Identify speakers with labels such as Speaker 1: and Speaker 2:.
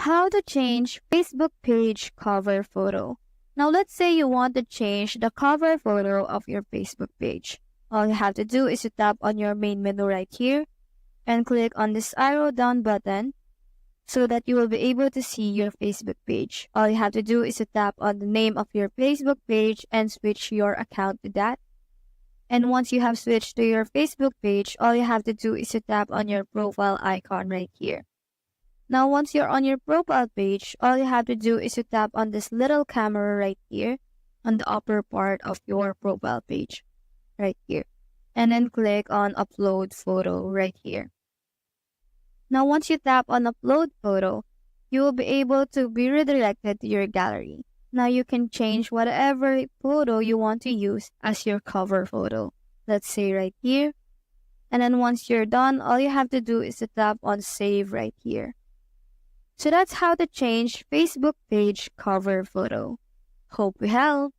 Speaker 1: How to change Facebook page cover photo. Now let's say you want to change the cover photo of your Facebook page. All you have to do is to tap on your main menu right here and click on this arrow down button so that you will be able to see your Facebook page. All you have to do is to tap on the name of your Facebook page and switch your account to that. And once you have switched to your Facebook page, all you have to do is to tap on your profile icon right here. Now, once you're on your profile page, all you have to do is to tap on this little camera right here on the upper part of your profile page, right here. And then click on upload photo right here. Now, once you tap on upload photo, you will be able to be redirected to your gallery. Now, you can change whatever photo you want to use as your cover photo. Let's say right here. And then once you're done, all you have to do is to tap on save right here. So that's how to change Facebook page cover photo. Hope we helped.